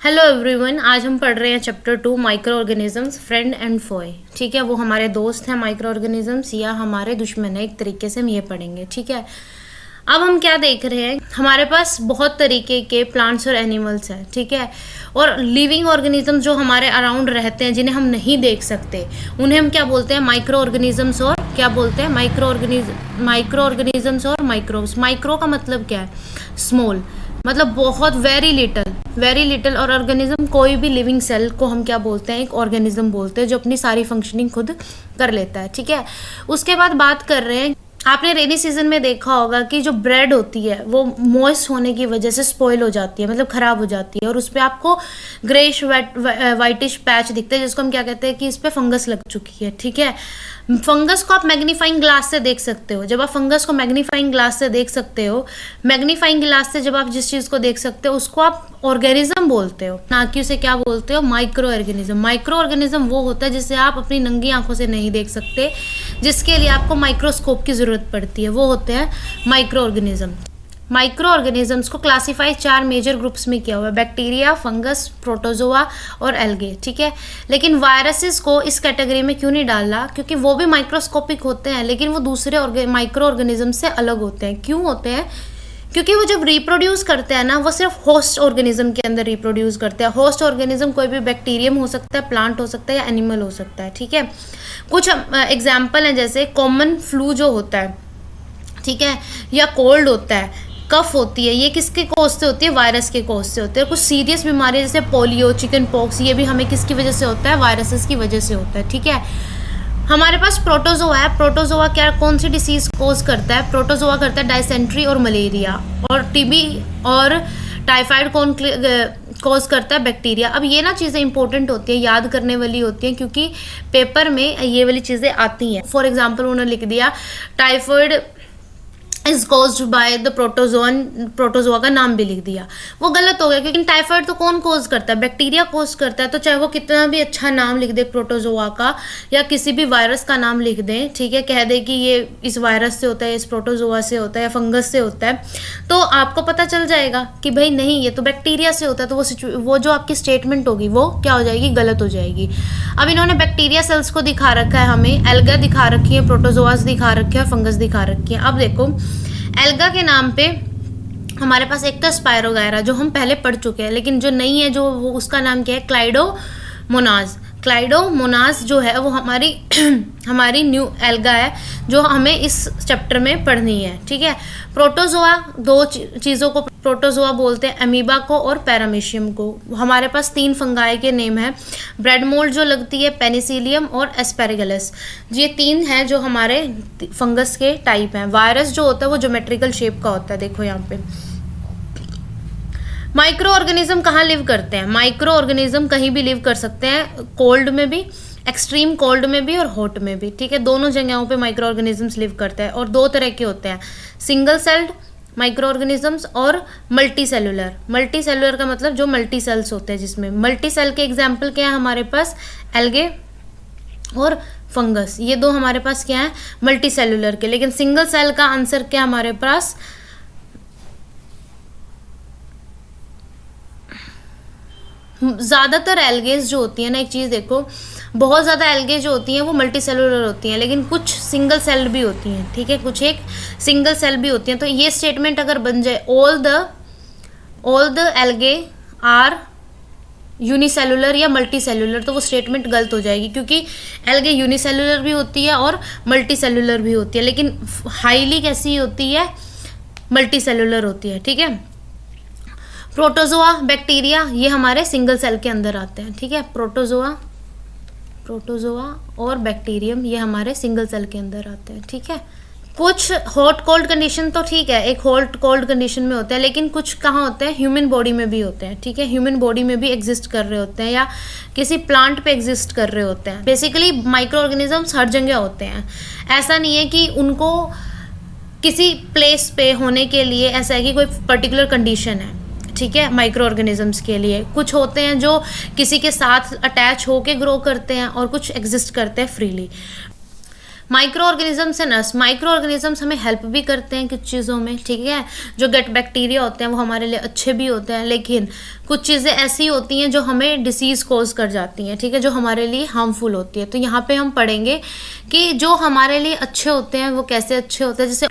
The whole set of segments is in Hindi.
हेलो एवरीवन, आज हम पढ़ रहे हैं chapter 2 micro organisms friend and Foy. ठीक है, वो हमारे दोस्त हैं माइक्रो ऑर्गेनिजम्स या हमारे दुश्मन है, एक तरीके से हम ये पढ़ेंगे। ठीक है, अब हम क्या देख रहे हैं, हमारे पास बहुत तरीके के प्लांट्स और एनिमल्स हैं। ठीक है, और लिविंग ऑर्गेनिजम्स जो हमारे अराउंड रहते हैं, जिन्हें हम नहीं देख सकते, उन्हें हम क्या बोलते हैं, माइक्रो ऑर्गेनिजम्स। और क्या बोलते हैं, माइक्रो ऑर्गेनिजम्स और माइक्रोब्स। माइक्रो का मतलब क्या है, स्मॉल, मतलब बहुत वेरी लिटिल। और ऑर्गेनिज्म, कोई भी लिविंग सेल को हम क्या बोलते हैं, एक ऑर्गेनिज्म बोलते हैं, जो अपनी सारी फंक्शनिंग खुद कर लेता है। ठीक है, उसके बाद बात कर रहे हैं, आपने रेनी सीजन में देखा होगा कि जो ब्रेड होती है वो मॉइस्ट होने की वजह से स्पॉइल हो जाती है, मतलब खराब हो जाती है, और उस पर आपको ग्रेइश वाइटिश पैच दिखते हैं, जिसको हम क्या कहते हैं कि इस पर फंगस लग चुकी है। ठीक है, फंगस को आप मैग्नीफाइंग ग्लास से देख सकते हो। जब आप फंगस को मैग्नीफाइंग ग्लास से देख सकते हो, मैग्नीफाइंग ग्लास से जब आप जिस चीज़ को देख सकते हो उसको आप ऑर्गेनिज्म बोलते हो, ना कि उसे क्या बोलते हो, माइक्रो ऑर्गेनिज्म। माइक्रो ऑर्गेनिज्म वो होता है जिसे आप अपनी नंगी आंखों से नहीं देख सकते, जिसके लिए आपको माइक्रोस्कोप की ज़रूरत पड़ती है, वो होते हैं माइक्रो ऑर्गेनिज्म। माइक्रो ऑर्गेनिजम्स को क्लासिफाई 4 मेजर ग्रुप्स में किया हुआ है, बैक्टीरिया, फंगस, प्रोटोजोआ और एल्गे। ठीक है, लेकिन वायरसेस को इस कैटेगरी में क्यों नहीं डाला, क्योंकि वो भी माइक्रोस्कोपिक होते हैं, लेकिन वो दूसरे माइक्रो ऑर्गेनिज्म से अलग होते हैं। क्यों होते हैं, क्योंकि वो जब रिप्रोड्यूस करते हैं ना, वो सिर्फ होस्ट ऑर्गेनिज्म के अंदर रिप्रोड्यूस करते हैं। होस्ट ऑर्गेनिज्म कोई भी बैक्टीरियम हो सकता है, प्लांट हो सकता है या एनिमल हो सकता है। ठीक है, कुछ एग्जाम्पल हैं, जैसे कॉमन फ्लू जो होता है, ठीक है, या कोल्ड होता है, कफ होती है, ये किसके कोज से होती है, वायरस के कोज से होती है। कुछ सीरियस बीमारियां जैसे पोलियो, चिकन पॉक्स, ये भी हमें किसकी वजह से होता है, वायरसेस की वजह से होता है। ठीक है, हमारे पास प्रोटोजोआ है। प्रोटोजोआ क्या, कौन सी डिसीज कोज करता है, प्रोटोजोआ करता है डायसेंट्री और मलेरिया, और टीबी और टाइफाइड कौन कोज करता है, बैक्टीरिया। अब ये ना चीज़ें इंपॉर्टेंट होती है, याद करने वाली होती हैं, क्योंकि पेपर में ये वाली चीज़ें आती हैं। फॉर एग्जाम्पल उन्होंने लिख दिया typhoid is caused by the protozoa का नाम भी लिख दिया, वो गलत हो गया, क्योंकि टाइफाइड तो कौन कोज करता है, बैक्टीरिया कोज करता है। तो चाहे वो कितना भी अच्छा नाम लिख दे प्रोटोजोआ का, या किसी भी वायरस का नाम लिख दें, ठीक है, कह दे कि ये इस वायरस से होता है, इस प्रोटोजोआ से होता है, या फंगस से होता है, तो आपको पता चल जाएगा कि भाई नहीं, ये तो बैक्टीरिया से होता है। तो वो जो आपकी स्टेटमेंट होगी वो क्या हो जाएगी, गलत हो जाएगी। अब इन्होंने बैक्टीरिया सेल्स को दिखा रखा है, हमें एल्गा दिखा रखी है, प्रोटोजोआस दिखा रखे हैं, फंगस दिखा रखी है। अब देखो, एल्गा के नाम पे हमारे पास एक तो स्पायरोगायरा, जो हम पहले पढ़ चुके हैं, लेकिन जो नहीं है, जो वो उसका नाम क्या है, क्लाइडोमोनाज। क्लाइडोमोनाज जो है वो हमारी न्यू एल्गा है, जो हमें इस चैप्टर में पढ़नी है। ठीक है, प्रोटोजोआ, दो चीज़ों को प्रोटोजोआ बोलते हैं, अमीबा को और पैरामीशियम को। हमारे पास 3 फंगाई के नेम है, ब्रेड मोल्ड जो लगती है, पेनिसिलियम और एस्पेरेगलस। ये 3 हैं जो हमारे फंगस के टाइप हैं। वायरस जो होता है वो ज्योमेट्रिकल शेप का होता है, देखो यहाँ पे। माइक्रो ऑर्गेनिज्म कहाँ लिव करते हैं, माइक्रो ऑर्गेनिज्म कहीं भी लिव कर सकते हैं, कोल्ड में भी, एक्सट्रीम कोल्ड में भी और हॉट में भी। ठीक है, दोनों जगहों पे माइक्रो ऑर्गेनिजम्स लिव करते हैं, और 2 तरह के होते हैं, सिंगल सेल्ड माइक्रो ऑर्गेनिजम्स और मल्टी सेलुलर। मल्टी सेलुलर का मतलब जो मल्टी सेल्स होते हैं, जिसमें मल्टी सेल के एग्जाम्पल क्या है हमारे पास, एल्गे और फंगस, ये 2 हमारे पास क्या है, मल्टी सेलुलर के। लेकिन सिंगल सेल का आंसर क्या हमारे पास, ज़्यादातर एल्गेज जो होती है ना, एक चीज़ देखो, बहुत ज़्यादा एल्गे जो होती हैं वो मल्टी सेलुलर होती हैं, लेकिन कुछ सिंगल सेल भी होती हैं। ठीक है, कुछ एक सिंगल सेल भी होती हैं। तो ये स्टेटमेंट अगर बन जाए, all the algae are unicellular या मल्टी सेलुलर, तो वो स्टेटमेंट गलत हो जाएगी, क्योंकि एल्गे यूनिसेलुलर भी होती है और मल्टी सेलुलर भी होती है, लेकिन हाईली कैसी होती है, मल्टी सेलुलर होती है। ठीक है, प्रोटोजोआ, बैक्टीरिया, ये हमारे सिंगल सेल के अंदर आते हैं। ठीक है, प्रोटोजोआ और बैक्टीरियम ये हमारे सिंगल सेल के अंदर आते हैं। ठीक है, कुछ हॉट कोल्ड कंडीशन तो ठीक है, एक हॉट कोल्ड कंडीशन में होता है, लेकिन कुछ कहाँ होते हैं, ह्यूमन बॉडी में भी होते हैं। ठीक है, ह्यूमन बॉडी में भी एग्जिस्ट कर रहे होते हैं, या किसी प्लांट पे एग्जिस्ट कर रहे होते हैं। बेसिकली माइक्रो ऑर्गेनिजम्स हर जगह होते हैं, ऐसा नहीं है कि उनको किसी प्लेस पे होने के लिए ऐसा है कि कोई पर्टिकुलर कंडीशन है। ठीक है, माइक्रो ऑर्गेनिजम्स के लिए कुछ होते हैं जो किसी के साथ अटैच होके ग्रो करते हैं, और कुछ एग्जिस्ट करते हैं freely. Micro organisms and us, micro organisms हमें हेल्प भी करते हैं कुछ चीज़ों में, ठीक है। जो गट बैक्टीरिया होते हैं वो हमारे लिए अच्छे भी होते हैं, लेकिन कुछ चीज़ें ऐसी होती हैं जो हमें डिसीज़ कोज कर जाती हैं, ठीक है, जो हमारे लिए हार्मफुल होती है। तो यहाँ पे हम पढ़ेंगे कि जो हमारे लिए अच्छे होते हैं वो कैसे अच्छे होते हैं। जैसे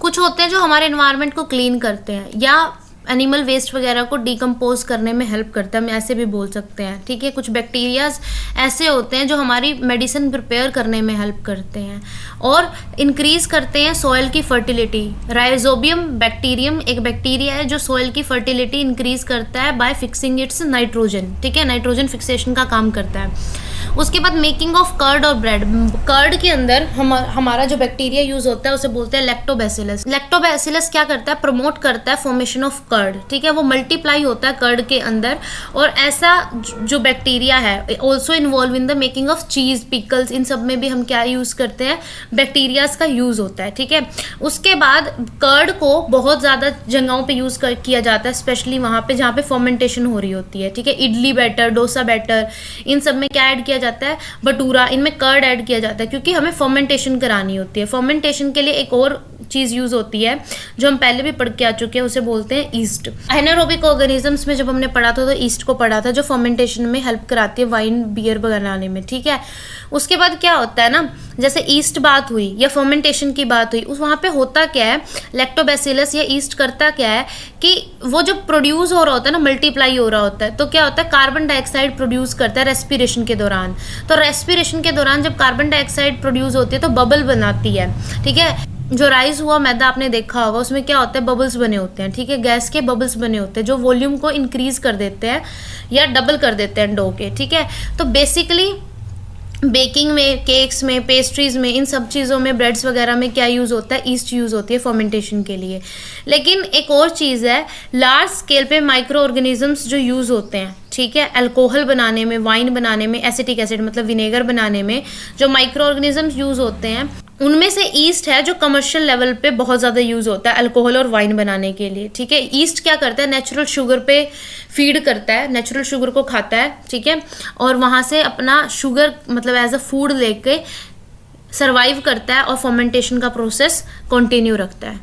कुछ होते हैं जो हमारे एनवायरनमेंट को क्लीन करते हैं या एनिमल वेस्ट वगैरह को डिकम्पोज करने में हेल्प करता है, हम ऐसे भी बोल सकते हैं, ठीक है। कुछ बैक्टीरियाज ऐसे होते हैं जो हमारी मेडिसिन प्रिपेयर करने में हेल्प करते हैं और इंक्रीज करते हैं सॉइल की फर्टिलिटी। राइजोबियम बैक्टीरियम एक बैक्टीरिया है जो सॉइल की फर्टिलिटी इंक्रीज करता है बाय फिक्सिंग इट्स नाइट्रोजन, ठीक है, नाइट्रोजन फिक्सेशन का काम करता है। उसके बाद मेकिंग ऑफ कर्ड और ब्रेड, कर्ड के अंदर हमारा जो बैक्टीरिया यूज होता है उसे बोलते हैं लैक्टोबैसिलस। लैक्टोबैसिलस क्या करता है, प्रमोट करता है फॉर्मेशन ऑफ कर्ड, ठीक है, वो मल्टीप्लाई होता है कर्ड के अंदर। और ऐसा जो बैक्टीरिया है also involve in the making of चीज, पिकल्स, इन सब में भी हम क्या यूज करते हैं, बैक्टीरियाज का यूज होता है, ठीक है। उसके बाद कर्ड को बहुत ज़्यादा जगहों पे यूज किया जाता है, स्पेशली वहाँ पे जहाँ पे फर्मेंटेशन हो रही होती है, ठीक है। इडली बैटर, डोसा बैटर, इन सब में क्या ऐड किया जाता है, भटूरा, इनमें कर्ड ऐड किया जाता है क्योंकि हमें फर्मेंटेशन करानी होती है। फर्मेंटेशन के लिए एक और चीज़ यूज होती है जो हम पहले भी पढ़ के आ चुके हैं, उसे बोलते हैं ईस्ट। एनारोबिक ऑर्गेनिजम्स में जब हमने पढ़ा था तो ईस्ट को पढ़ा था जो फर्मेंटेशन में हेल्प कराती है वाइन बियर बनाने में, ठीक है। उसके बाद क्या होता है ना, जैसे ईस्ट बात हुई या फर्मेंटेशन की बात हुई, उस वहाँ पे होता क्या है, लैक्टोबैसिलस या ईस्ट करता क्या है कि वो जब प्रोड्यूस हो रहा होता है ना, मल्टीप्लाई हो रहा होता है, तो क्या होता है, कार्बन डाइऑक्साइड प्रोड्यूस करता है रेस्पिरेशन के दौरान। तो रेस्पिरेशन के दौरान जब कार्बन डाइऑक्साइड प्रोड्यूस होती है तो बबल बनाती है, ठीक है। जो राइस हुआ मैदा आपने देखा होगा, उसमें क्या होता है, बबल्स बने होते हैं, ठीक है, गैस के बबल्स बने होते हैं जो वॉल्यूम को इंक्रीज कर देते हैं या डबल कर देते हैं डो के, ठीक है। तो बेसिकली बेकिंग में, केक्स में, पेस्ट्रीज में, इन सब चीज़ों में, ब्रेड्स वगैरह में क्या यूज़ होता है, ईस्ट यूज़ होती है फर्मेंटेशन के लिए। लेकिन एक और चीज़ है, लार्ज स्केल पे माइक्रो ऑर्गेनिजम्स जो यूज़ होते हैं, ठीक है, अल्कोहल बनाने में, वाइन बनाने में, एसिटिक एसिड मतलब विनेगर बनाने में जो माइक्रो ऑर्गेनिजम्स यूज़ होते हैं, उनमें से ईस्ट है जो कमर्शियल लेवल पे बहुत ज़्यादा यूज़ होता है अल्कोहल और वाइन बनाने के लिए, ठीक है। ईस्ट क्या करता है, नेचुरल शुगर पे फीड करता है, नेचुरल शुगर को खाता है, ठीक है, और वहाँ से अपना शुगर मतलब एज अ फूड लेके सर्वाइव करता है और फर्मेंटेशन का प्रोसेस कंटिन्यू रखता है।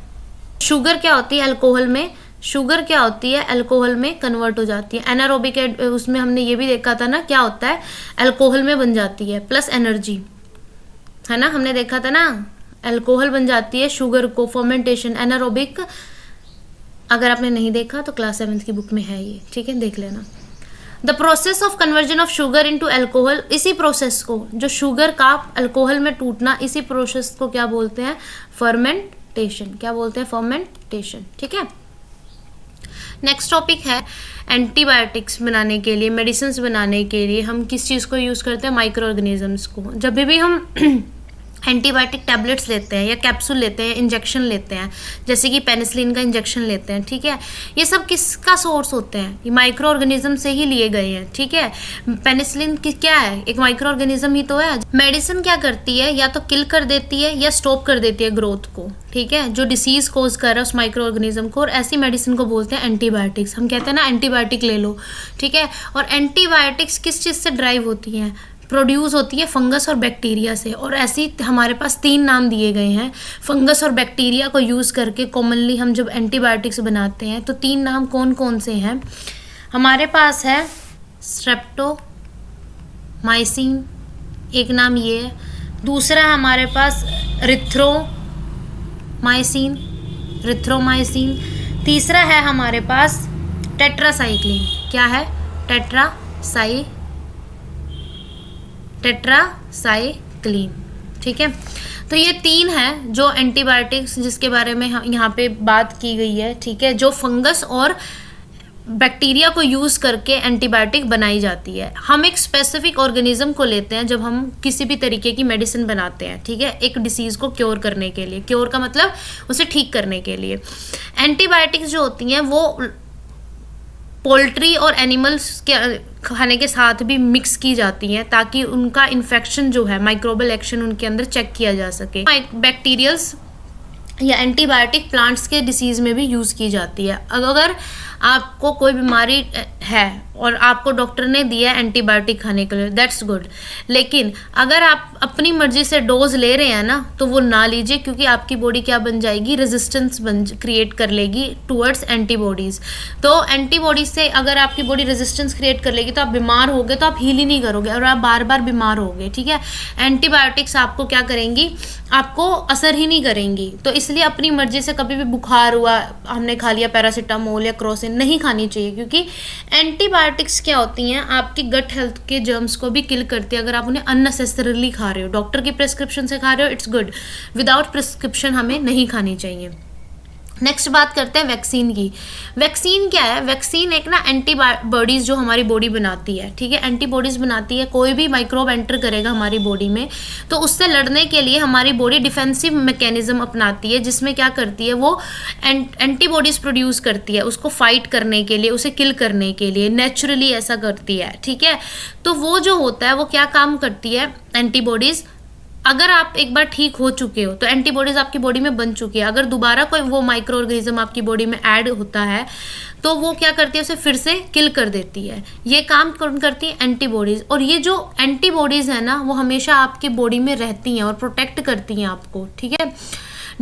शुगर क्या होती है अल्कोहल में, शुगर क्या होती है अल्कोहल में कन्वर्ट हो जाती है। एनारोबिक उसमें हमने ये भी देखा था ना, क्या होता है, अल्कोहल में बन जाती है प्लस एनर्जी, है ना, हमने देखा था ना, अल्कोहल बन जाती है शुगर को, फर्मेंटेशन, एनारोबिक। अगर आपने नहीं देखा तो क्लास 7 की बुक में है ये, ठीक है, देख लेना। The process of conversion of sugar into alcohol, इसी प्रोसेस को, जो शुगर का अल्कोहल में टूटना, इसी प्रोसेस को क्या बोलते हैं, फर्मेंटेशन। क्या बोलते हैं, फर्मेंटेशन, ठीक है। नेक्स्ट टॉपिक है एंटीबायोटिक्स बनाने के लिए, मेडिसिन बनाने के लिए हम किस चीज़ को यूज़ करते हैं, माइक्रो ऑर्गेनिजम्स को। जब भी हम एंटीबायोटिक टैबलेट्स लेते हैं या कैप्सूल लेते हैं, इंजेक्शन लेते हैं, जैसे कि पेनिसिलिन का इंजेक्शन लेते हैं, ठीक है, ये सब किसका सोर्स होते हैं, ये माइक्रो ऑर्गेनिज्म से ही लिए गए हैं, ठीक है। पेनिसिलिन की क्या है, एक माइक्रो ऑर्गेनिज्म ही तो है। मेडिसिन क्या करती है, या तो किल कर देती है या स्टॉप कर देती है ग्रोथ को, ठीक है, जो डिसीज कोज कर रहा है उस माइक्रो ऑर्गेनिज्म को, और ऐसी मेडिसिन को बोलते हैं एंटीबायोटिक्स। हम कहते हैं ना एंटीबायोटिक ले लो, ठीक है। और एंटीबायोटिक्स किस चीज़ से ड्राइव होती हैं, प्रोड्यूस होती है फंगस और बैक्टीरिया से। और ऐसी हमारे पास 3 नाम दिए गए हैं फंगस और बैक्टीरिया को यूज़ करके कॉमनली हम जब एंटीबायोटिक्स बनाते हैं। तो 3 नाम कौन कौन से हैं हमारे पास है, स्ट्रेप्टोमाइसिन, एक नाम ये है, दूसरा हमारे पास रिथ्रोमाइसिन, तीसरा है हमारे पास टेट्रासाइक्लिन। क्या है, टेट्रासाइक्लिन, ठीक है। तो ये 3 हैं जो एंटीबायोटिक्स जिसके बारे में यहाँ पे बात की गई है, ठीक है, जो फंगस और बैक्टीरिया को यूज़ करके एंटीबायोटिक बनाई जाती है। हम एक स्पेसिफिक ऑर्गेनिज्म को लेते हैं जब हम किसी भी तरीके की मेडिसिन बनाते हैं, ठीक है, एक डिसीज़ को क्योर करने के लिए, क्योर का मतलब उसे ठीक करने के लिए। एंटीबायोटिक्स जो होती हैं वो पोल्ट्री और एनिमल्स के खाने के साथ भी मिक्स की जाती हैं ताकि उनका इन्फेक्शन जो है, माइक्रोबियल एक्शन उनके अंदर चेक किया जा सके। बैक्टीरियल्स या एंटीबायोटिक प्लांट्स के डिसीज़ में भी यूज़ की जाती है। अगर आपको कोई बीमारी है और आपको डॉक्टर ने दिया एंटीबायोटिक खाने के लिए, दैट्स गुड। लेकिन अगर आप अपनी मर्जी से डोज ले रहे हैं ना, तो वो ना लीजिए, क्योंकि आपकी बॉडी क्या बन जाएगी, रेजिस्टेंस क्रिएट कर लेगी टूवर्ड्स एंटीबॉडीज़। तो एंटीबॉडीज से अगर आपकी बॉडी रेजिस्टेंस क्रिएट कर लेगी तो आप बीमार होगे, तो आप हील ही नहीं करोगे और आप बार बार बीमार होगे। ठीक है, एंटीबायोटिक्स आपको क्या करेंगी, आपको असर ही नहीं करेंगी। तो इसलिए अपनी मर्जी से कभी भी बुखार हुआ, हमने खा लिया पैरासीटामोल या क्रोसिन, नहीं खानी चाहिए, क्योंकि एंटीबायोटिक्स क्या होती हैं, आपकी गट हेल्थ के जर्म्स को भी किल करती है अगर आप उन्हें अननेसेसरीली खा रहे हो। डॉक्टर की प्रिस्क्रिप्शन से खा रहे हो, इट्स गुड, विदाउट प्रिस्क्रिप्शन हमें नहीं खानी चाहिए। नेक्स्ट बात करते हैं वैक्सीन की। वैक्सीन क्या है, वैक्सीन एक ना एंटीबॉडीज़ जो हमारी बॉडी बनाती है, ठीक है, एंटीबॉडीज़ बनाती है। कोई भी माइक्रोब एंटर करेगा हमारी बॉडी में, तो उससे लड़ने के लिए हमारी बॉडी डिफेंसिव मैकेनिज्म अपनाती है, जिसमें क्या करती है, वो एंटीबॉडीज़ प्रोड्यूस करती है उसको फाइट करने के लिए, उसे किल करने के लिए, नेचुरली ऐसा करती है। ठीक है, तो वो जो होता है वो क्या काम करती है एंटीबॉडीज़, अगर आप एक बार ठीक हो चुके हो तो एंटीबॉडीज आपकी बॉडी में बन चुकी है, अगर दोबारा कोई वो माइक्रो ऑर्गेनिज्म आपकी बॉडी में ऐड होता है तो वो क्या करती है, उसे फिर से किल कर देती है। ये काम कौन करती है, एंटीबॉडीज। और ये जो एंटीबॉडीज है ना, वो हमेशा आपकी बॉडी में रहती हैं और प्रोटेक्ट करती हैं आपको, ठीक है,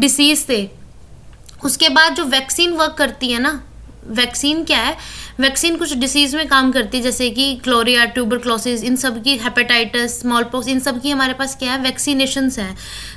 डिसीज से। उसके बाद जो वैक्सीन वर्क करती है ना, वैक्सीन क्या है, वैक्सीन कुछ डिसीज में काम करती है, जैसे कि क्लोरिया, ट्यूबरक्लोसिस, इन सब की, हेपेटाइटिस, स्मॉल पॉक्स, इन सब की हमारे पास क्या है, वैक्सीनेशंस हैं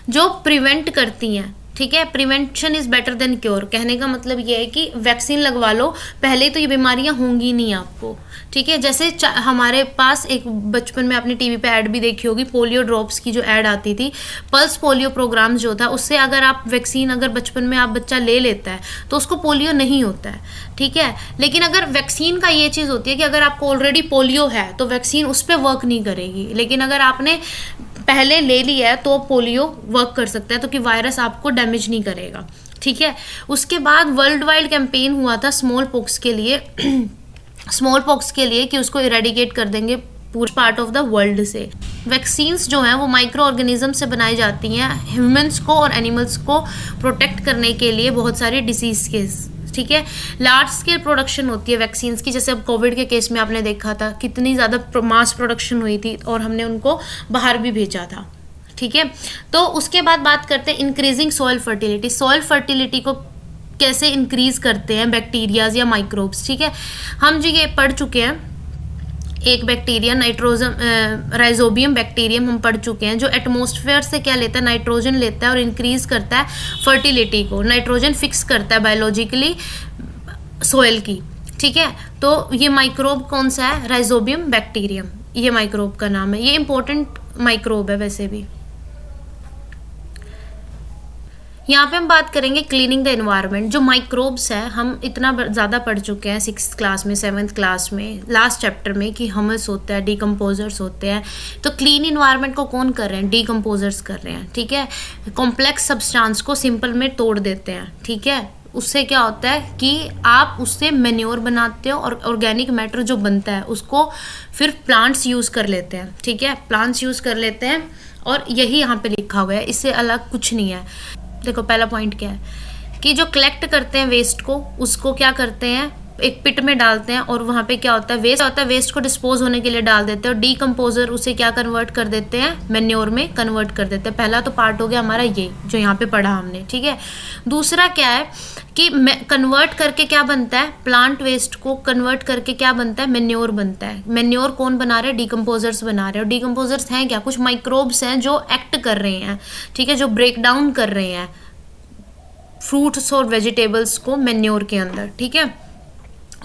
जो प्रिवेंट करती हैं। ठीक है, prevention is better than cure. कहने का मतलब ये है कि वैक्सीन लगवा लो, पहले तो ये बीमारियां होंगी नहीं आपको। ठीक है, जैसे हमारे पास एक बचपन में आपने टीवी पे ऐड भी देखी होगी, पोलियो ड्रॉप्स की जो ऐड आती थी, पल्स पोलियो प्रोग्राम जो था, उससे अगर आप वैक्सीन अगर बचपन में आप बच्चा ले लेता है तो उसको पोलियो नहीं होता है। ठीक है, लेकिन अगर वैक्सीन का ये चीज़ होती है कि अगर आपको ऑलरेडी पोलियो है तो वैक्सीन उस पर वर्क नहीं करेगी, लेकिन अगर आपने पहले ले लिया है तो पोलियो वर्क कर सकता है, तो कि वायरस आपको डैमेज नहीं करेगा। ठीक है, उसके बाद वर्ल्ड वाइड कैंपेन हुआ था स्मॉल पॉक्स के लिए स्मॉल पॉक्स के लिए, कि उसको इरेडिकेट कर देंगे पूरे पार्ट ऑफ द वर्ल्ड से। वैक्सीन्स जो हैं वो माइक्रो ऑर्गेनिज्म से बनाई जाती हैं, ह्यूमंस को और एनिमल्स को प्रोटेक्ट करने के लिए बहुत सारे डिसीज के। ठीक है, लार्ज स्केल प्रोडक्शन होती है वैक्सीन्स की, जैसे अब कोविड के केस में आपने देखा था कितनी ज़्यादा मास प्रोडक्शन हुई थी और हमने उनको बाहर भी भेजा था। ठीक है, तो उसके बाद बात करते हैं increasing soil fertility. Soil fertility को कैसे इंक्रीज करते हैं बैक्टीरियाज या माइक्रोब्स। ठीक है, हम जो ये पढ़ चुके हैं, एक बैक्टीरिया राइजोबियम बैक्टीरियम हम पढ़ चुके हैं, जो एटमॉस्फेयर से क्या लेता है, नाइट्रोजन लेता है और इंक्रीज करता है फर्टिलिटी को, नाइट्रोजन फिक्स करता है बायोलॉजिकली सोइल की। ठीक है, तो ये माइक्रोब कौन सा है, राइजोबियम बैक्टीरियम, ये माइक्रोब का नाम है। ये इंपॉर्टेंट माइक्रोब है वैसे भी। यहाँ पे हम बात करेंगे क्लीनिंग द एनवायरनमेंट। जो माइक्रोब्स हैं हम इतना ज़्यादा पढ़ चुके हैं 6th क्लास में, 7th क्लास में, लास्ट चैप्टर में, कि ह्यूमस होता है, डिकम्पोजर्स होते हैं। तो क्लीन इन्वायरमेंट को कौन कर रहे हैं, डिकम्पोजर्स कर रहे हैं। ठीक है, कॉम्प्लेक्स सब्सटेंस को सिंपल में तोड़ देते हैं। ठीक है, उससे क्या होता है कि आप उससे मैन्योर बनाते हो और ऑर्गेनिक मैटर जो बनता है उसको फिर प्लांट्स यूज़ कर लेते हैं। ठीक है, प्लांट्स यूज़ कर लेते हैं और यही यहाँ पे लिखा हुआ है, इससे अलग कुछ नहीं है। देखो पहला पॉइंट क्या है कि जो कलेक्ट करते हैं वेस्ट को, उसको क्या करते हैं, एक पिट में डालते हैं और वहाँ पे क्या होता है, वेस्ट को डिस्पोज होने के लिए डाल देते हैं और डीकम्पोजर उसे क्या कन्वर्ट कर देते हैं, मैन्योर में कन्वर्ट कर देते हैं। पहला तो पार्ट हो गया हमारा ये जो यहाँ पे पढ़ा हमने। ठीक है, दूसरा क्या है कि कन्वर्ट करके क्या बनता है, प्लांट वेस्ट को कन्वर्ट करके क्या बनता है, मैन्योर बनता है। मैन्योर कौन बना रहे हैं, डीकम्पोजर्स बना रहे हैं। और डीकम्पोजर्स हैं क्या, कुछ माइक्रोब्स हैं जो एक्ट कर रहे हैं। ठीक है, जो ब्रेक डाउन कर रहे हैं फ्रूट्स और वेजिटेबल्स को मैन्योर के अंदर। ठीक है,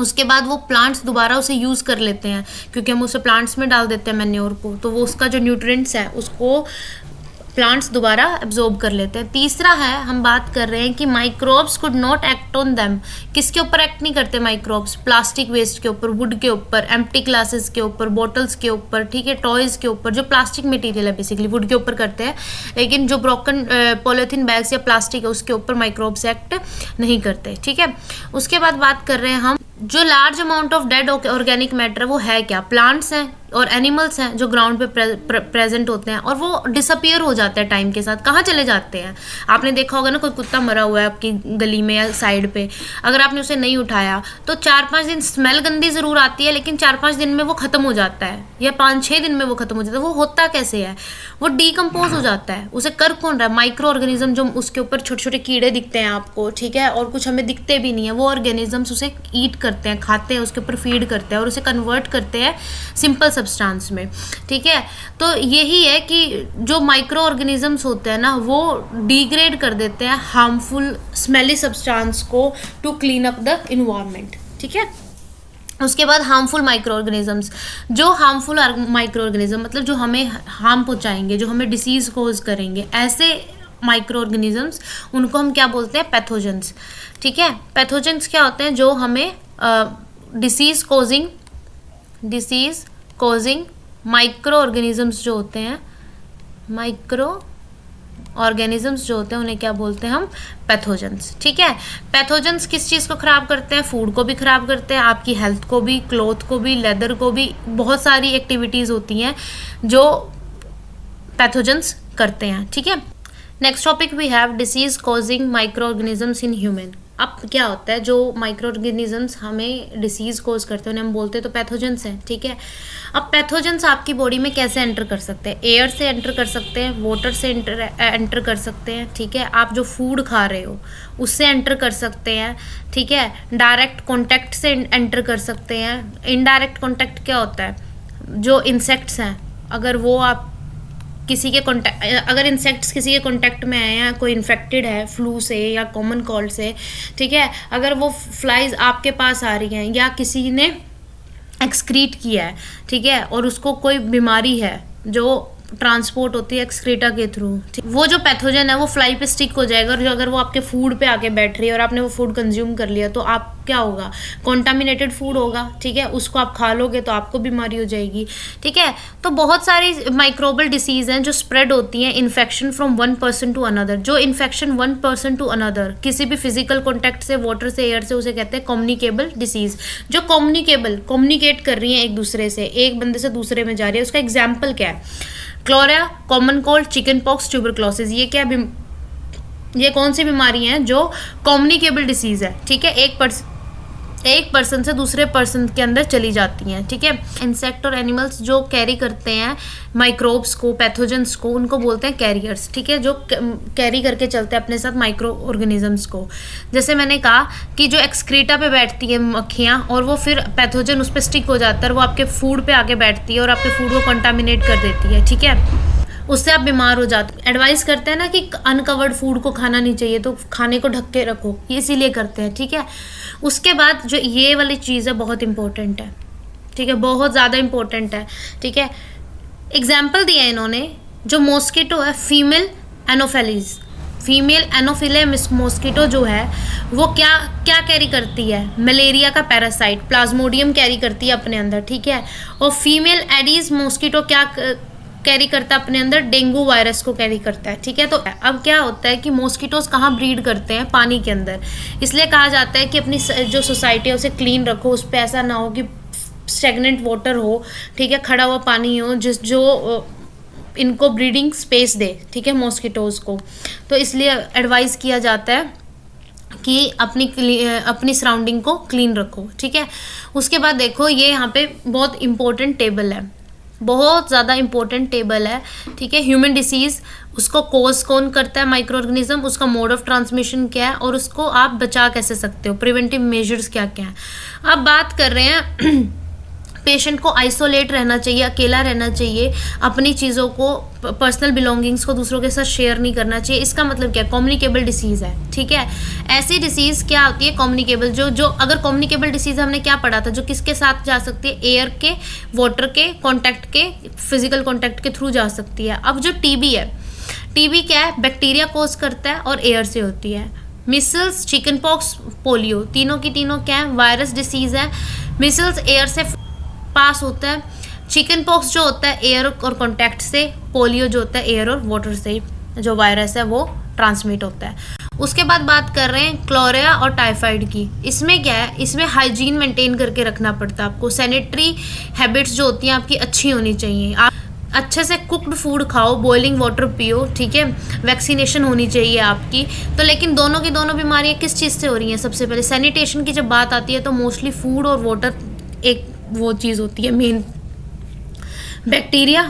उसके बाद वो प्लांट्स दोबारा उसे यूज़ कर लेते हैं, क्योंकि हम उसे प्लांट्स में डाल देते हैं मैन्योर को, तो वो उसका जो न्यूट्रिएंट्स है उसको प्लांट्स दोबारा एब्जॉर्ब कर लेते हैं। तीसरा है, हम बात कर रहे हैं कि microbes could not act on them. किसके ऊपर एक्ट नहीं करते माइक्रोब्स, प्लास्टिक वेस्ट के ऊपर, वुड के ऊपर, एम्प्टी ग्लासेस के ऊपर, बॉटल्स के ऊपर, ठीक है, टॉयज़ के ऊपर, जो प्लास्टिक मटेरियल है बेसिकली वुड के ऊपर करते हैं, लेकिन जो ब्रोकन पॉलीथीन बैग्स या प्लास्टिक है उसके ऊपर माइक्रोब्स एक्ट नहीं करते। ठीक है, उसके बाद बात कर रहे हैं हम जो large amount of dead organic matter है वो है क्या, प्लांट्स हैं, और एनिमल्स हैं जो ग्राउंड पे प्रेजेंट होते हैं और वो डिसअपियर हो जाते हैं टाइम के साथ, कहाँ चले जाते हैं। आपने देखा होगा ना, कोई कुत्ता मरा हुआ है आपकी गली में या साइड पे, अगर आपने उसे नहीं उठाया तो 4-5 दिन स्मेल गंदी ज़रूर आती है, लेकिन 4-5 दिन में वो ख़त्म हो जाता है, या 5-6 दिन में वो ख़त्म हो जाता है। वो होता कैसे है, वो डीकम्पोज हो जाता है। उसे कर कौन रहा है, माइक्रो ऑर्गेनिज्म, जो उसके ऊपर छोटे छोटे कीड़े दिखते हैं आपको, ठीक है, और कुछ हमें दिखते भी नहीं है, वो ऑर्गेनिजम्स उसे ईट करते हैं, खाते हैं, उसके ऊपर फीड करते हैं और उसे कन्वर्ट करते हैं सिंपल सब्सटेंस में, ठीक है। तो यही है कि जो माइक्रो ऑर्गेनिजम्स होते हैं ना, वो डिग्रेड कर देते हैं हार्मफुल स्मेली सब्सटेंस को to clean up the environment, ठीक है। उसके बाद हार्मफुल माइक्रो ऑर्गेनिजम्स, जो हार्मफुल माइक्रो ऑर्गेनिज्म मतलब जो हमें हार्म पहुंचाएंगे, जो हमें डिसीज कोज करेंगे, ऐसे माइक्रो ऑर्गेनिजम्स, उनको हम क्या बोलते हैं, पैथोजेंस, ठीक है। पैथोजेंस क्या होते हैं, जो हमें डिसीज कोजिंग माइक्रो ऑर्गेनिजम्स जो होते हैं, माइक्रो ऑर्गेनिजम्स जो होते हैं उन्हें क्या बोलते हैं हम, पैथोजेंस, ठीक है। पैथोजेंस किस चीज़ को ख़राब करते हैं, फूड को भी ख़राब करते हैं, आपकी हेल्थ को भी, क्लॉथ को भी, लेदर को भी, बहुत सारी एक्टिविटीज़ होती हैं जो पैथोजेंस करते हैं, ठीक है। Next topic we have disease causing microorganisms in human. अब क्या होता है, जो माइक्रो ऑर्गेनिजम्स हमें डिसीज कोज करते हैं उन्हें हम बोलते हैं तो पैथोजेंस हैं, ठीक है। अब पैथोजेंस आपकी बॉडी में कैसे एंटर कर सकते हैं, एयर से एंटर कर सकते हैं, वाटर से एंटर कर सकते हैं, ठीक है। आप जो फूड खा रहे हो उससे एंटर कर सकते हैं, ठीक है। डायरेक्ट कॉन्टैक्ट से एंटर कर सकते हैं। इनडायरेक्ट कॉन्टैक्ट क्या होता है, जो इंसेक्ट्स हैं, अगर वो आप किसी के कॉन्टैक्ट, अगर इंसेक्ट्स किसी के कॉन्टैक्ट में आए हैं, कोई इन्फेक्टेड है फ्लू से या कॉमन कोल्ड से, ठीक है, अगर वो फ्लाइज आपके पास आ रही हैं या किसी ने एक्सक्रीट किया है, ठीक है, और उसको कोई बीमारी है जो ट्रांसपोर्ट होती है एक्सक्रीटा के थ्रू, वो जो पैथोजन है वो फ्लाई पे स्टिक हो जाएगा, और जो अगर वो आपके फूड पे आके बैठ रही है और आपने वो फूड कंज्यूम कर लिया तो आप क्या होगा, कॉन्टामिनेटेड फूड होगा, ठीक है, उसको आप खा लोगे तो आपको बीमारी हो जाएगी, ठीक है। तो बहुत सारी माइक्रोबल डिसीज हैं जो स्प्रेड होती हैं infection from one person to another. जो infection one person to another किसी भी फिजिकल कॉन्टैक्ट से, वाटर से, एयर से, उसे कहते हैं कम्युनिकेबल डिसीज। जो कम्युनिकेट कर रही हैं एक दूसरे से, एक बंदे से दूसरे में जा रही है, उसका एग्जाम्पल क्या है, cholera, common cold, chicken pox, tuberculosis, ये क्या ये कौन सी बीमारी हैं जो कम्युनिकेबल डिसीज है, ठीक है, एक पर्सन से दूसरे पर्सन के अंदर चली जाती हैं, ठीक है। इंसेक्ट और एनिमल्स जो कैरी करते हैं माइक्रोब्स को, पैथोजेंस को, उनको बोलते हैं कैरियर्स, ठीक है, जो कैरी करके चलते हैं अपने साथ माइक्रो ऑर्गेनिजम्स को। जैसे मैंने कहा कि जो एक्सक्रीटा पे बैठती है मक्खियाँ और वो फिर पैथोजन उस पर स्टिक हो जाता है, वो आपके फूड पे आके बैठती है और आपके फूड को कंटामिनेट कर देती है, ठीक है, उससे आप बीमार हो जाते। एडवाइस करते हैं ना कि अनकवर्ड फूड को खाना नहीं चाहिए, तो खाने को ढक के रखो, ये इसीलिए करते हैं, ठीक है। उसके बाद जो ये वाली चीज़ है बहुत इंपॉर्टेंट है, ठीक है, बहुत ज़्यादा इंपॉर्टेंट है, ठीक है। एग्जाम्पल दिया इन्होंने, जो मॉस्किटो है, फीमेल एनोफिले मॉस्किटो जो है वो क्या कैरी करती है, मलेरिया का पैरासाइट प्लाज्मोडियम कैरी करती है अपने अंदर, ठीक है। और फीमेल एडीज मॉस्किटो क्या कैरी करता है अपने अंदर, डेंगू वायरस को कैरी करता है, ठीक है। तो अब क्या होता है कि मॉस्किटोज कहाँ ब्रीड करते हैं, पानी के अंदर, इसलिए कहा जाता है कि अपनी जो सोसाइटी है उसे क्लीन रखो, उस पर ऐसा ना हो कि स्टेगनेंट वाटर हो, ठीक है, खड़ा हुआ पानी हो जो इनको ब्रीडिंग स्पेस दे, ठीक है, मॉस्किटोज को। तो इसलिए एडवाइस किया जाता है कि अपनी सराउंडिंग को क्लीन रखो, ठीक है। उसके बाद देखो ये यहाँ पे बहुत इंपॉर्टेंट टेबल है, बहुत ज़्यादा इंपॉर्टेंट टेबल है, ठीक है। ह्यूमन डिसीज़, उसको कोज कौन करता है, माइक्रो ऑर्गेनिज्म, उसका मोड ऑफ ट्रांसमिशन क्या है और उसको आप बचा कैसे सकते हो, प्रिवेंटिव मेजर्स क्या क्या हैं। अब बात कर रहे हैं पेशेंट को आइसोलेट रहना चाहिए, अकेला रहना चाहिए, अपनी चीज़ों को, पर्सनल बिलोंगिंग्स को दूसरों के साथ शेयर नहीं करना चाहिए। इसका मतलब क्या है, कम्युनिकेबल डिसीज़ है, ठीक है। ऐसी डिसीज़ क्या होती है कम्युनिकेबल, जो अगर कम्युनिकेबल डिसीज़ हमने क्या पढ़ा था, जो किसके साथ जा सकती है, एयर के, वाटर के, कॉन्टैक्ट के, फिजिकल कॉन्टैक्ट के थ्रू जा सकती है। अब जो टीबी है, टीबी क्या है, बैक्टीरिया कोज करता है और एयर से होती है। मिसल्स, चिकन पॉक्स, पोलियो, तीनों की तीनों क्या है, वायरस डिसीज़ है। मिसल्स एयर से पास होता है, चिकन पॉक्स जो होता है एयर और कॉन्टैक्ट से, पोलियो जो होता है एयर और वाटर से जो वायरस है वो ट्रांसमिट होता है। उसके बाद बात कर रहे हैं क्लोरिया और टाइफाइड की। इसमें क्या है, इसमें हाइजीन मेंटेन करके रखना पड़ता है आपको। सैनिटरी हैबिट्स जो होती हैं आपकी अच्छी होनी चाहिए। आप अच्छे से कुक्ड फूड खाओ, बॉइलिंग वाटर पियो, ठीक है। वैक्सीनेशन होनी चाहिए आपकी। तो लेकिन दोनों की दोनों बीमारियां किस चीज़ से हो रही हैं? सबसे पहले सैनिटेशन की जब बात आती है तो मोस्टली फूड और वाटर एक वो चीज़ होती है main. Bacteria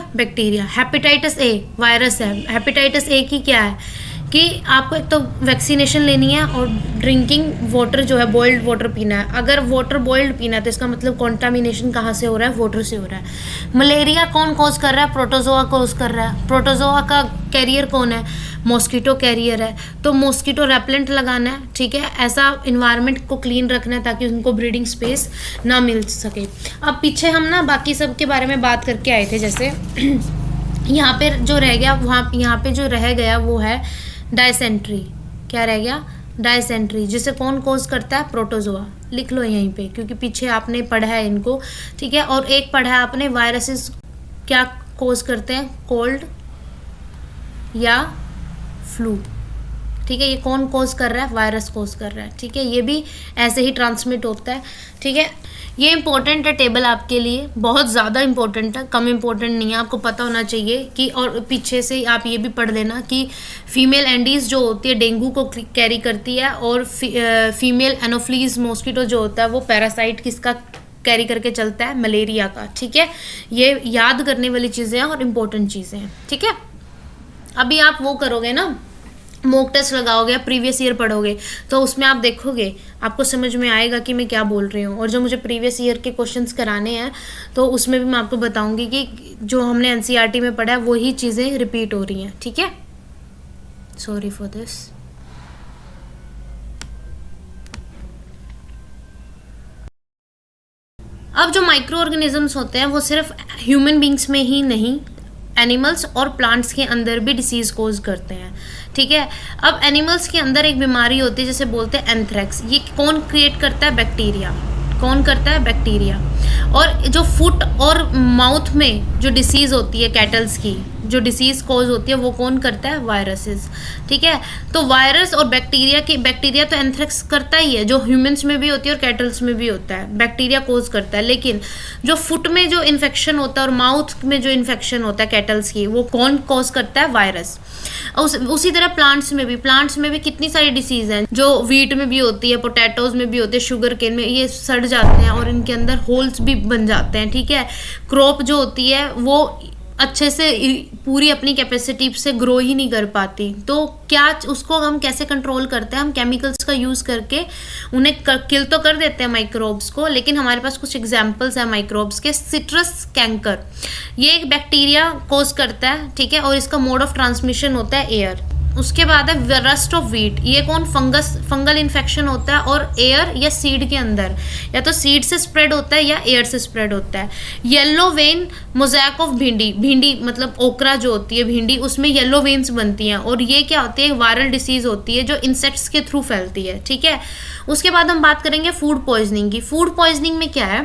hepatitis A virus है। हेपेटाइटिस ए की क्या है कि आपको एक तो वैक्सीनेशन लेनी है और ड्रिंकिंग वाटर जो है बॉइल्ड वाटर पीना है। अगर वाटर बॉइल्ड पीना है तो इसका मतलब कॉन्टामिनेशन कहाँ से हो रहा है? वाटर से हो रहा है। मलेरिया कौन कॉज कर रहा है? प्रोटोजोआ कॉज कर रहा है। प्रोटोजोआ का कैरियर कौन है? मॉस्किटो कैरियर है। तो मॉस्किटो रेपेलेंट लगाना है, ठीक है। ऐसा इन्वायरमेंट को क्लीन रखना है ताकि उनको ब्रीडिंग स्पेस ना मिल सके। अब पीछे हम ना बाकी सब के बारे में बात करके आए थे, जैसे यहाँ पे जो रह गया यहाँ पे जो रह गया वो है डायसेंट्री। क्या रह गया? डायसेंट्री, जिसे कौन कोज करता है? प्रोटोजोआ। लिख लो यहीं पे क्योंकि पीछे आपने पढ़ा है इनको, ठीक है। और एक पढ़ा है आपने वायरसेस क्या कोज करते हैं? कोल्ड या फ्लू, ठीक है। ये कौन कोज कर रहा है? वायरस कोज कर रहा है, ठीक है। ये भी ऐसे ही ट्रांसमिट होता है, ठीक है। ये इंपॉर्टेंट है टेबल आपके लिए, बहुत ज़्यादा इंपॉर्टेंट है, कम इंपॉर्टेंट नहीं है। आपको पता होना चाहिए कि, और पीछे से आप ये भी पढ़ लेना कि फीमेल एंडीज जो होती है डेंगू को कैरी करती है, और फीमेल एनोफ्लीज मॉस्किटो जो होता है वो पैरासाइट किसका कैरी करके चलता है? मलेरिया का, ठीक है। ये याद करने वाली चीज़ें हैं और इम्पोर्टेंट चीज़ें हैं, ठीक है। अभी आप वो करोगे ना, मॉक टेस्ट लगाओगे, प्रीवियस ईयर पढ़ोगे, तो उसमें आप देखोगे, आपको समझ में आएगा कि मैं क्या बोल रही हूँ। और जो मुझे प्रीवियस ईयर के क्वेश्चंस कराने हैं तो उसमें भी मैं आपको बताऊंगी कि जो हमने एनसीईआरटी में पढ़ा है वही चीज़ें रिपीट हो रही हैं, ठीक है। Sorry for this. अब जो माइक्रो ऑर्गेनिजम्स होते हैं वो सिर्फ ह्यूमन बींग्स में ही नहीं, एनिमल्स और प्लांट्स के अंदर भी डिसीज कोज करते हैं, ठीक है। अब एनिमल्स के अंदर एक बीमारी होती है जिसे बोलते हैं एंथ्रेक्स। ये कौन क्रिएट करता है? बैक्टीरिया। कौन करता है? बैक्टीरिया। और जो फुट और माउथ में जो डिसीज होती है कैटल्स की, जो डिसीज कॉज होती है वो कौन करता है? वायरसेस, ठीक है। तो वायरस और बैक्टीरिया तो एंथ्रेक्स करता ही है, जो ह्यूमंस में भी होती है और कैटल्स में भी होता है, बैक्टीरिया कॉज करता है। लेकिन जो फुट में जो इन्फेक्शन होता है और माउथ में जो इन्फेक्शन होता है कैटल्स की, वो कौन कॉज करता है? वायरस। उसी तरह प्लांट्स में भी कितनी सारी डिसीज हैं जो वीट में भी होती है, पोटैटोज में भी होती है, शुगर केन में, ये सड़ जाते हैं और इनके अंदर होल्स भी बन जाते हैं, ठीक है। क्रॉप जो होती है वो अच्छे से पूरी अपनी कैपेसिटी से ग्रो ही नहीं कर पाती। तो क्या उसको हम कैसे कंट्रोल करते हैं? हम केमिकल्स का यूज़ करके उन्हें किल तो कर देते हैं माइक्रोब्स को, लेकिन हमारे पास कुछ एग्जांपल्स हैं माइक्रोब्स के। सिट्रस कैंकर, ये एक बैक्टीरिया कोज करता है, ठीक है, और इसका मोड ऑफ ट्रांसमिशन होता है एयर। उसके बाद है रस्ट ऑफ व्हीट, ये कौन? फंगल इन्फेक्शन होता है और एयर या सीड के अंदर, या तो सीड से स्प्रेड होता है या एयर से स्प्रेड होता है। येलो वेन मोज़ैक ऑफ भिंडी मतलब ओकरा जो होती है भिंडी, उसमें येलो वेन्स बनती हैं, और ये क्या होती है? वायरल डिसीज होती है जो इंसेक्ट्स के थ्रू फैलती है, ठीक है। उसके बाद हम बात करेंगे फूड पॉइजनिंग की। फूड पॉइजनिंग में क्या है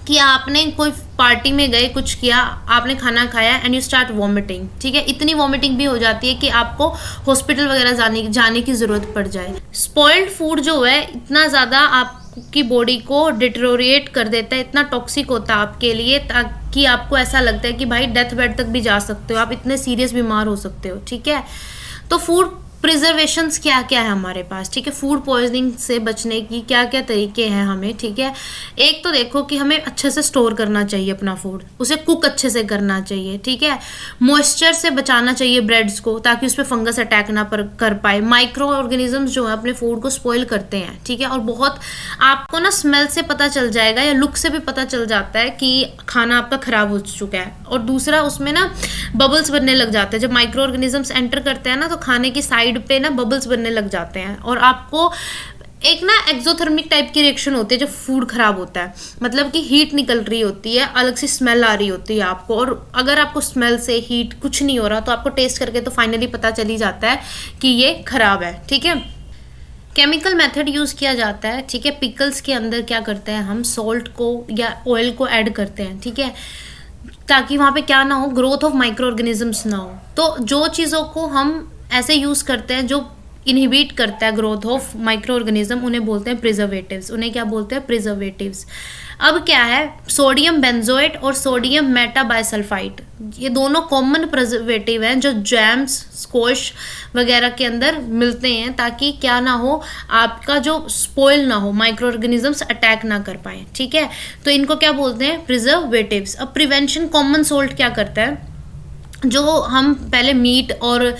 कि आपने कोई पार्टी में गए, कुछ किया, आपने खाना खाया एंड यू स्टार्ट वॉमिटिंग, ठीक है। इतनी वॉमिटिंग भी हो जाती है कि आपको हॉस्पिटल वगैरह जाने की ज़रूरत पड़ जाए। स्पॉइल्ड फूड जो है इतना ज़्यादा आपकी बॉडी को डिटेरोरेट कर देता है, इतना टॉक्सिक होता है आपके लिए, ताकि आपको ऐसा लगता है कि भाई डेथ बेड तक भी जा सकते हो, आप इतने सीरियस बीमार हो सकते हो, ठीक है। तो फूड प्रिजर्वेशंस क्या क्या है हमारे पास, ठीक है। फूड पॉइजनिंग से बचने की क्या क्या तरीके हैं हमें, ठीक है। एक तो देखो कि हमें अच्छे से स्टोर करना चाहिए अपना फूड, उसे कुक अच्छे से करना चाहिए, ठीक है। मॉइस्चर से बचाना चाहिए ब्रेड्स को, ताकि उस पर फंगस अटैक ना कर पाए। माइक्रो ऑर्गेनिजम्स जो है अपने फूड को स्पॉइल करते हैं, ठीक है। और बहुत आपको ना स्मेल से पता चल जाएगा या लुक से भी पता चल जाता है कि खाना आपका खराब हो चुका है। और दूसरा, उसमें ना बबल्स बनने लग जाते हैं। जब माइक्रो ऑर्गेनिजम्स एंटर करते हैं ना तो खाने की साइड पे ना बबल्स बनने लग जाते हैं, और आपको एक ना एक्सोथर्मिक टाइप की रिएक्शन होती है जब फूड खराब होता है, मतलब कि हीट निकल रही होती है, अलग सी स्मेल आ रही होती है आपको। और अगर आपको स्मेल से हीट कुछ नहीं हो रहा तो आपको टेस्ट करके तो फाइनली पता चल ही जाता है कि ये खराब है, ठीक है। केमिकल मेथड यूज़ किया जाता है, ठीक है। पिकल्स के अंदर क्या करते हैं हम? सॉल्ट को या ऑयल को ऐड करते हैं, ठीक है, ताकि वहाँ पे क्या ना हो? ग्रोथ ऑफ माइक्रो ऑर्गेनिजम्स ना हो। तो जो चीज़ों को हम ऐसे यूज़ करते हैं जो इनहिबिट करता है ग्रोथ ऑफ माइक्रो ऑर्गेनिज्म, उन्हें बोलते हैं प्रिजर्वेटिव्स। उन्हें क्या बोलते हैं? प्रिजर्वेटिव्स। अब क्या है, सोडियम बेंजोएट और सोडियम मेटाबाइसल्फाइड, ये दोनों कॉमन प्रिजर्वेटिव हैं जो जैम्स, स्क्वॉश वगैरह के अंदर मिलते हैं, ताकि क्या ना हो, आपका जो स्पॉइल ना हो, माइक्रो ऑर्गेनिजम्स अटैक ना कर पाए। ठीक है, तो इनको क्या बोलते हैं? प्रिजर्वेटिव्स। अब प्रिवेंशन कॉमन सोल्ट क्या करता है? जो हम पहले मीट और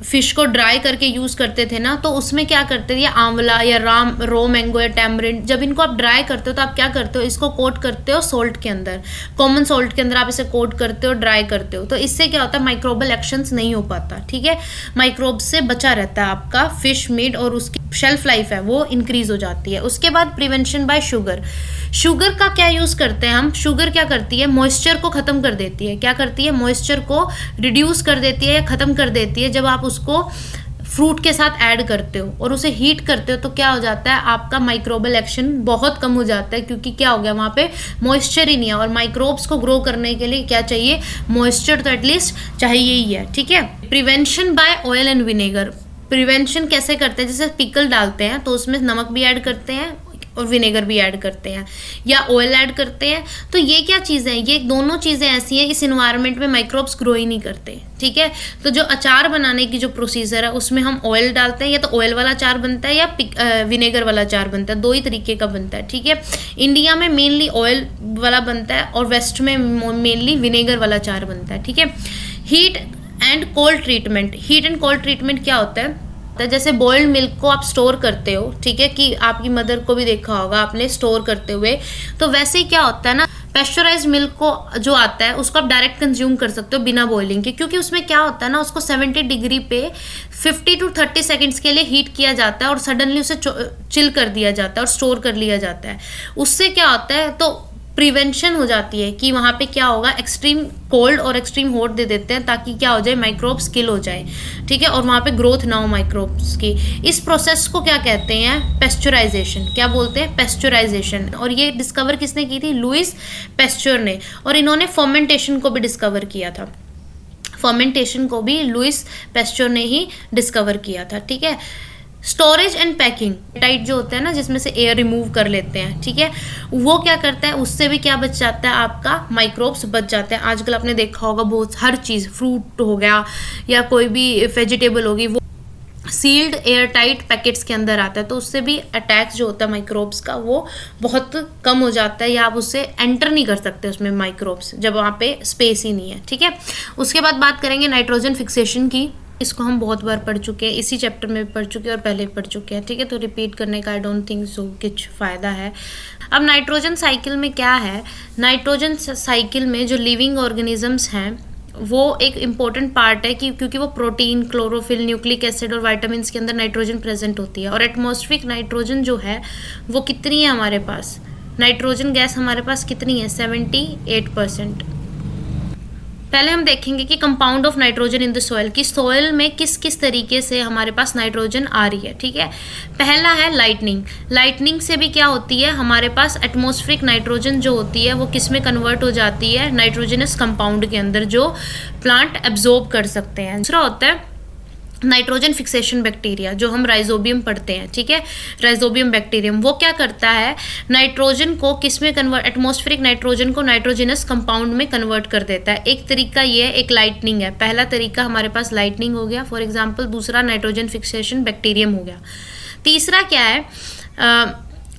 फिश को ड्राई करके यूज़ करते थे ना, तो उसमें क्या करते थे, या आंवला या रो मैंगो या टैमरिंड, जब इनको आप ड्राई करते हो तो आप क्या करते हो, इसको कोट करते हो सोल्ट के अंदर, कॉमन सोल्ट के अंदर आप इसे कोट करते हो, ड्राई करते हो, तो इससे क्या होता है, माइक्रोबल एक्शंस नहीं हो पाता। ठीक है, माइक्रोब से बचा रहता है आपका फिश मीट, और उसकी शेल्फ लाइफ है वो इंक्रीज हो जाती है। उसके बाद प्रिवेंशन बाय शुगर। शुगर का क्या यूज़ करते हैं हम? शुगर क्या करती है? मॉइस्चर को ख़त्म कर देती है। क्या करती है? मॉइस्चर को रिड्यूस कर देती है या ख़त्म कर देती है। जब आप उसको फ्रूट के साथ ऐड करते हो और उसे हीट करते हो तो क्या हो जाता है, आपका माइक्रोबल एक्शन बहुत कम हो जाता है, क्योंकि क्या हो गया, वहाँ पे मॉइस्चर ही नहीं है। और माइक्रोब्स को ग्रो करने के लिए क्या चाहिए? मॉइस्चर तो एटलीस्ट चाहिए ही है। ठीक है, prevention by oil and vinegar. Prevention कैसे करते हैं? जैसे पिकल डालते हैं तो उसमें नमक भी ऐड करते हैं और विनेगर भी ऐड करते हैं, या ऑयल ऐड करते हैं। तो ये क्या चीज़ें हैं? ये दोनों चीज़ें ऐसी हैं, इस इन्वायरमेंट में माइक्रोब्स ग्रो ही नहीं करते। ठीक है, तो जो अचार बनाने की जो प्रोसीजर है उसमें हम ऑयल डालते हैं, या तो ऑयल वाला अचार बनता है या विनेगर वाला अचार बनता है, दो ही तरीके का बनता है। ठीक है, इंडिया में मेनली ऑयल वाला बनता है और वेस्ट में मेनली विनेगर वाला अचार बनता है। ठीक है, heat and cold treatment. Heat and cold treatment क्या होता है? जैसे बॉइल्ड मिल्क को आप स्टोर करते हो, ठीक है, कि आपकी मदर को भी देखा होगा आपने स्टोर करते हुए, तो वैसे ही क्या होता है ना, पेस्चराइज्ड मिल्क को जो आता है उसको आप डायरेक्ट कंज्यूम कर सकते हो बिना बॉइलिंग के, क्योंकि उसमें क्या होता है ना, उसको 70 डिग्री पे 50 to 30 सेकेंड्स के लिए हीट किया जाता है और सडनली उसे चिल कर दिया जाता है और स्टोर कर लिया जाता है। उससे क्या होता है, तो प्रिवेंशन हो जाती है कि वहाँ पे क्या होगा, एक्सट्रीम कोल्ड और एक्सट्रीम हॉट दे देते हैं ताकि क्या हो जाए, माइक्रोब्स किल हो जाए। ठीक है, और वहाँ पे ग्रोथ ना हो माइक्रोब्स की। इस प्रोसेस को क्या कहते हैं? पेस्चराइजेशन। क्या बोलते हैं? पेस्चराइजेशन। और ये डिस्कवर किसने की थी? लुइस पेस्चर ने। और इन्होंने फर्मेंटेशन को भी डिस्कवर किया था। फर्मेंटेशन को भी लुइस पेस्चर ने ही डिस्कवर किया था। ठीक है, स्टोरेज एंड पैकिंग। टाइट जो होता है ना, जिसमें से एयर रिमूव कर लेते हैं, ठीक है, वो क्या करता है, उससे भी क्या बच जाता है, आपका माइक्रोब्स बच जाते हैं। आजकल आपने देखा होगा बहुत, हर चीज़, फ्रूट हो गया या कोई भी वेजिटेबल होगी, वो सील्ड एयर टाइट पैकेट्स के अंदर आता है, तो उससे भी अटैक्स जो होता है माइक्रोब्स का वो बहुत कम हो जाता है, या आप उससे एंटर नहीं कर सकते उसमें माइक्रोब्स, जब वहाँ पे स्पेस ही नहीं है। ठीक है, उसके बाद बात करेंगे नाइट्रोजन फिक्सेशन की। इसको हम बहुत बार पढ़ चुके हैं, इसी चैप्टर में भी पढ़ चुके हैं और पहले भी पढ़ चुके हैं। ठीक है, तो रिपीट करने का आई डोंट थिंक सो कुछ फ़ायदा है। अब नाइट्रोजन साइकिल में क्या है, नाइट्रोजन साइकिल में जो लिविंग ऑर्गेनिजम्स हैं वो एक इम्पॉर्टेंट पार्ट है, कि क्योंकि वो प्रोटीन, क्लोरोफिल, न्यूक्लिक एसिड और वाइटामिन के अंदर नाइट्रोजन प्रेजेंट होती है। और एटमॉस्फेरिक नाइट्रोजन जो है वो कितनी है हमारे पास, नाइट्रोजन गैस हमारे पास कितनी है, 78%। पहले हम देखेंगे कि compound of nitrogen in the soil, कि सॉइल में किस किस तरीके से हमारे पास नाइट्रोजन आ रही है। ठीक है, पहला है लाइटनिंग। लाइटनिंग से भी क्या होती है, हमारे पास एटमॉस्फेरिक नाइट्रोजन जो होती है वो किस में कन्वर्ट हो जाती है, नाइट्रोजनस कंपाउंड के अंदर, जो प्लांट एब्जॉर्ब कर सकते हैं। दूसरा होता है नाइट्रोजन फिक्सेशन बैक्टीरिया, जो हम राइजोबियम पढ़ते हैं। ठीक है, राइजोबियम बैक्टीरियम, वो क्या करता है, नाइट्रोजन को किस में कन्वर्ट, एटमॉस्फेरिक नाइट्रोजन को नाइट्रोजनस कंपाउंड में कन्वर्ट कर देता है। एक तरीका ये है, एक लाइटनिंग है। पहला तरीका हमारे पास लाइटनिंग हो गया फॉर एग्जाम्पल, दूसरा नाइट्रोजन फिक्सेशन बैक्टीरियम हो गया। तीसरा क्या है,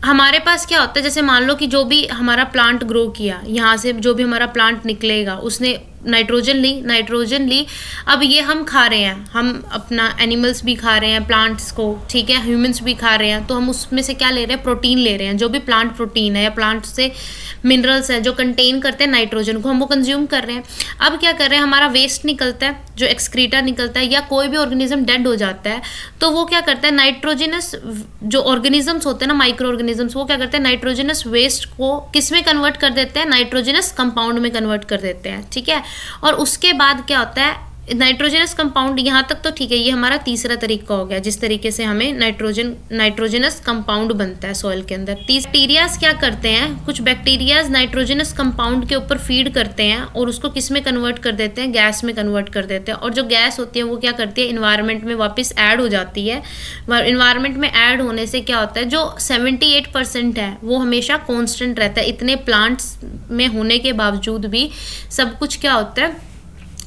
हमारे पास क्या होता है, जैसे मान लो कि जो भी हमारा प्लांट ग्रो किया, यहाँ से जो भी हमारा प्लांट निकलेगा उसने नाइट्रोजन ली, अब ये हम खा रहे हैं, हम अपना एनिमल्स भी खा रहे हैं प्लांट्स को, ठीक है, ह्यूमंस भी खा रहे हैं, तो हम उसमें से क्या ले रहे हैं, प्रोटीन ले रहे हैं। जो भी प्लांट प्रोटीन है या प्लांट से मिनरल्स हैं जो कंटेन करते हैं नाइट्रोजन को, हम वो कंज्यूम कर रहे हैं। अब क्या कर रहे हैं, हमारा वेस्ट निकलता है, जो एक्सक्रीटा निकलता है, या कोई भी ऑर्गेनिज्म डेड हो जाता है, तो वो क्या करता है, नाइट्रोजनस जो ऑर्गेनिजम्स होते हैं ना, माइक्रो ऑर्गेनिजम्स, वो क्या करते हैं, नाइट्रोजनस वेस्ट को किस में कन्वर्ट कर देते हैं, नाइट्रोजनस कंपाउंड में कन्वर्ट कर देते हैं। ठीक है, और उसके बाद क्या होता है, नाइट्रोजनस कंपाउंड, यहाँ तक तो ठीक है, ये हमारा तीसरा तरीका हो गया जिस तरीके से हमें नाइट्रोजनस कंपाउंड बनता है सॉइल के अंदर। बैक्टीरियाज क्या करते हैं, कुछ बैक्टीरियाज नाइट्रोजनस कंपाउंड के ऊपर फीड करते हैं और उसको किस में कन्वर्ट कर देते हैं, गैस में कन्वर्ट कर देते हैं। और जो गैस होती है वो क्या करती है, इन्वायरमेंट में वापस ऐड हो जाती है। इन्वायरमेंट में ऐड होने से क्या होता है, जो 78% है वो हमेशा कॉन्स्टेंट रहता है। इतने प्लांट्स में होने के बावजूद भी सब कुछ क्या होता है,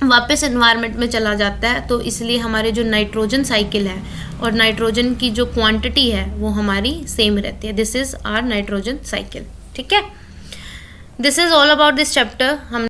वापस एनवायरनमेंट में चला जाता है। तो इसलिए हमारे जो नाइट्रोजन साइकिल है और नाइट्रोजन की जो क्वांटिटी है वो हमारी सेम रहती है। This is our nitrogen cycle. ठीक है, this is all about this chapter. हम